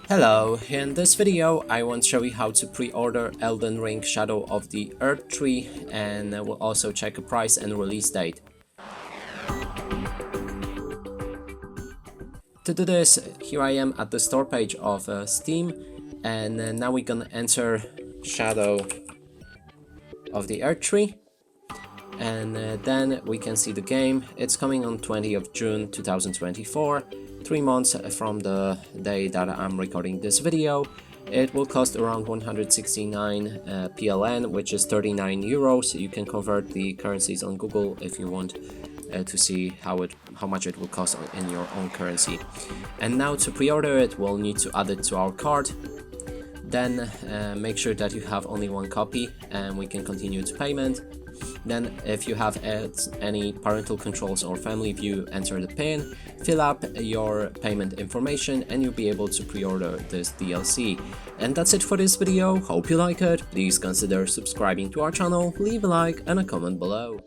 Hello, in this video I want to show you how to pre-order Elden Ring Shadow of the Erdtree, and we'll also check a price and release date. To do this, here I am at the store page of Steam, and now we're gonna enter Shadow of the Erdtree, and then we can see the game. It's coming on 20th of June 2024, 3 months from the day that I'm recording this video. It will cost around 169 PLN, which is 39 euros. You can convert the currencies on Google if you want to see how much it will cost in your own currency. And now to pre-order it, we'll need to add it to our cart. Then make sure that you have only one copy, and we can continue to payment. Then if you have any parental controls or family view, enter the PIN, fill up your payment information, and you'll be able to pre-order this DLC. And that's it for this video. Hope you like it. Please consider subscribing to our channel, leave a like and a comment below.